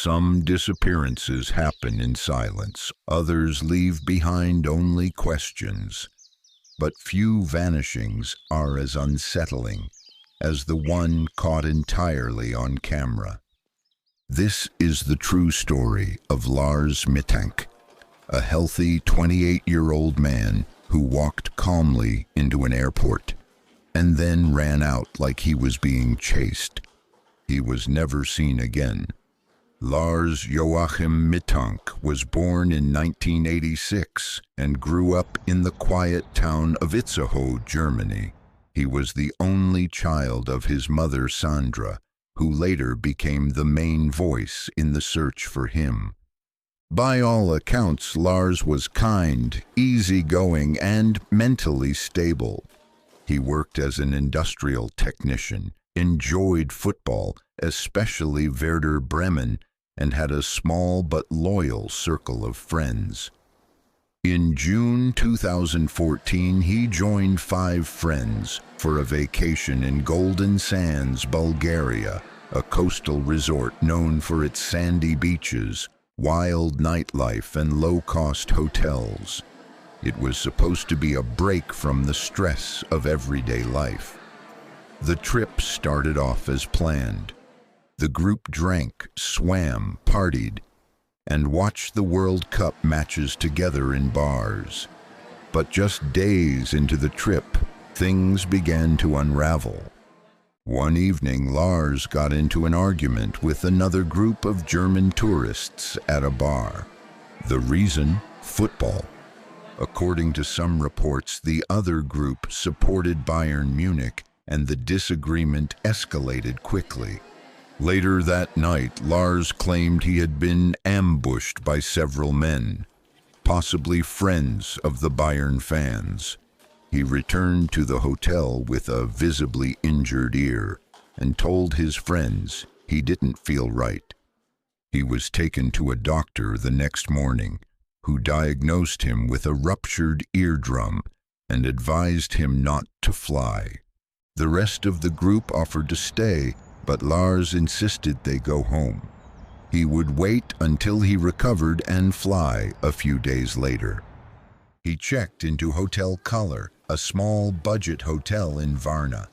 Some disappearances happen in silence, others leave behind only questions. But few vanishings are as unsettling as the one caught entirely on camera. This is the true story of Lars Mittank, a healthy 28-year-old man who walked calmly into an airport and then ran out like he was being chased. He was never seen again. Lars Joachim Mittank was born in 1986 and grew up in the quiet town of Itzehoe, Germany. He was the only child of his mother Sandra, who later became the main voice in the search for him. By all accounts, Lars was kind, easygoing, and mentally stable. He worked as an industrial technician, enjoyed football, especially Werder Bremen, and had a small but loyal circle of friends. In June 2014, he joined 5 friends for a vacation in Golden Sands, Bulgaria, a coastal resort known for its sandy beaches, wild nightlife, and low-cost hotels. It was supposed to be a break from the stress of everyday life. The trip started off as planned. The group drank, swam, partied, and watched the World Cup matches together in bars. But just days into the trip, things began to unravel. One evening, Lars got into an argument with another group of German tourists at a bar. The reason? Football. According to some reports, the other group supported Bayern Munich, and the disagreement escalated quickly. Later that night, Lars claimed he had been ambushed by several men, possibly friends of the Bayern fans. He returned to the hotel with a visibly injured ear and told his friends he didn't feel right. He was taken to a doctor the next morning, who diagnosed him with a ruptured eardrum and advised him not to fly. The rest of the group offered to stay, but Lars insisted they go home. He would wait until he recovered and fly a few days later. He checked into Hotel Color, a small budget hotel in Varna.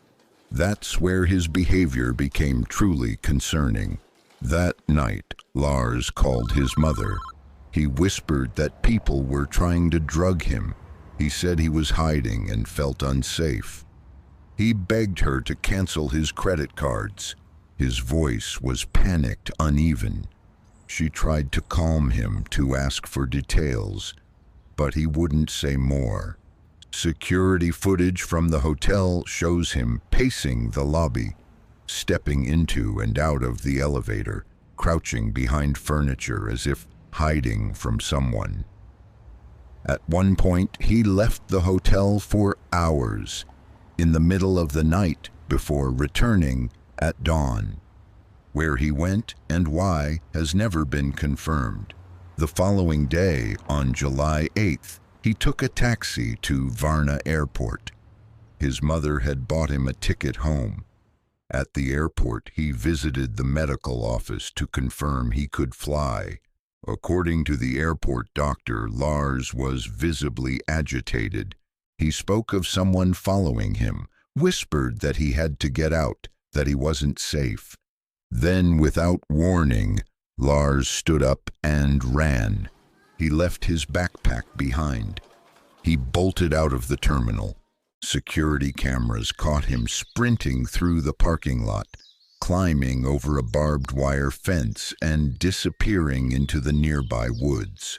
That's where his behavior became truly concerning. That night, Lars called his mother. He whispered that people were trying to drug him. He said he was hiding and felt unsafe. He begged her to cancel his credit cards. His voice was panicked, uneven. She tried to calm him, to ask for details, but he wouldn't say more. Security footage from the hotel shows him pacing the lobby, stepping into and out of the elevator, crouching behind furniture as if hiding from someone. At one point, he left the hotel for hours, in the middle of the night, before returning at dawn. Where he went and why has never been confirmed. The following day, on July 8th, he took a taxi to Varna Airport. His mother had bought him a ticket home. At the airport, he visited the medical office to confirm he could fly. According to the airport doctor, Lars was visibly agitated. He spoke of someone following him, whispered that he had to get out, that he wasn't safe. Then, without warning, Lars stood up and ran. He left his backpack behind. He bolted out of the terminal. Security cameras caught him sprinting through the parking lot, climbing over a barbed wire fence and disappearing into the nearby woods.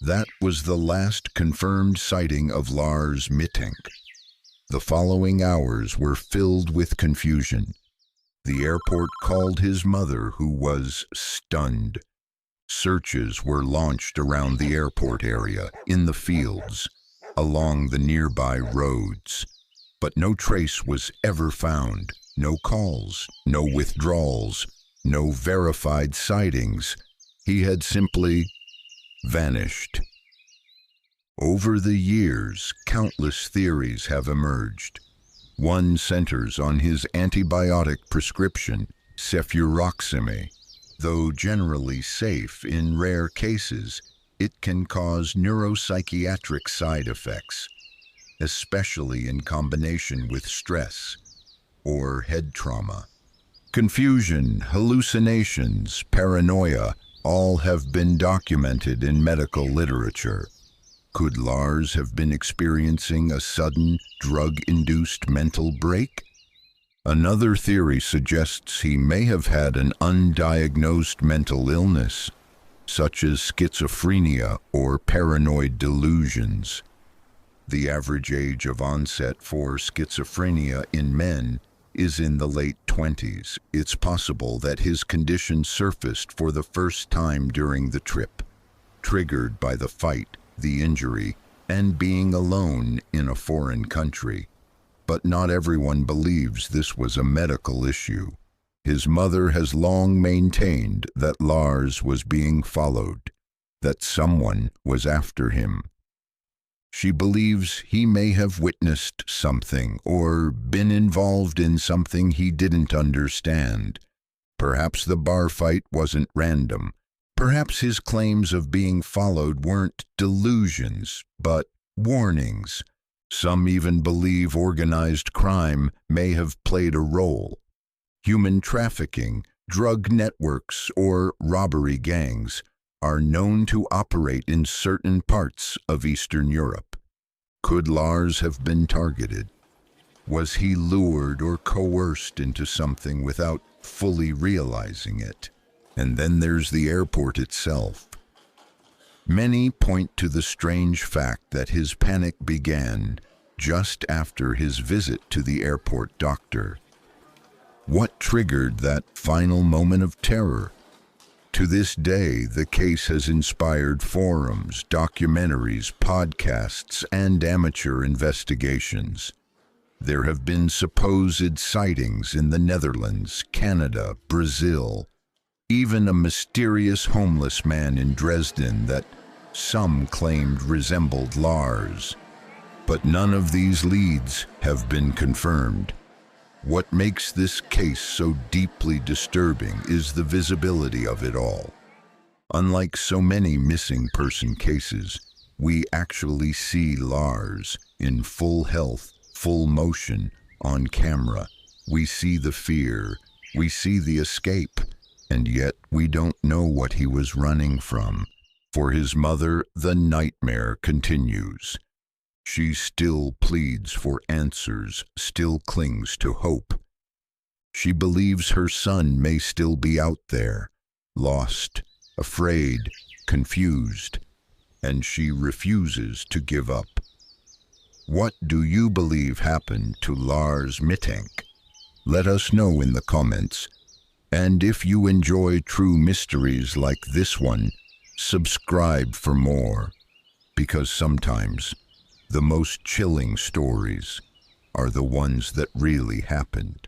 That was the last confirmed sighting of Lars Mittank. The following hours were filled with confusion. The airport called his mother, who was stunned. Searches were launched around the airport area, in the fields, along the nearby roads. But no trace was ever found. No calls, no withdrawals, no verified sightings. He had simply vanished. Over the years, countless theories have emerged. One centers on his antibiotic prescription, cefuroxime. Though generally safe in rare cases, it can cause neuropsychiatric side effects, especially in combination with stress or head trauma. Confusion, hallucinations, paranoia, all have been documented in medical literature. Could Lars have been experiencing a sudden, drug-induced mental break? Another theory suggests he may have had an undiagnosed mental illness, such as schizophrenia or paranoid delusions. The average age of onset for schizophrenia in men is in the late 20s. It's possible that his condition surfaced for the first time during the trip, triggered by the fight, the injury, and being alone in a foreign country. But not everyone believes this was a medical issue. His mother has long maintained that Lars was being followed, that someone was after him. She believes he may have witnessed something or been involved in something he didn't understand. Perhaps the bar fight wasn't random. Perhaps his claims of being followed weren't delusions, but warnings. Some even believe organized crime may have played a role. Human trafficking, drug networks, or robbery gangs are known to operate in certain parts of Eastern Europe. Could Lars have been targeted? Was he lured or coerced into something without fully realizing it? And then there's the airport itself. Many point to the strange fact that his panic began just after his visit to the airport doctor. What triggered that final moment of terror? To this day, the case has inspired forums, documentaries, podcasts, and amateur investigations. There have been supposed sightings in the Netherlands, Canada, Brazil, even a mysterious homeless man in Dresden that some claimed resembled Lars. But none of these leads have been confirmed. What makes this case so deeply disturbing is the visibility of it all. Unlike so many missing person cases, we actually see Lars in full health, full motion, on camera. We see the fear, we see the escape, and yet we don't know what he was running from. For his mother, the nightmare continues. She still pleads for answers, still clings to hope. She believes her son may still be out there, lost, afraid, confused, and she refuses to give up. What do you believe happened to Lars Mittank? Let us know in the comments. And if you enjoy true mysteries like this one, subscribe for more, because sometimes the most chilling stories are the ones that really happened.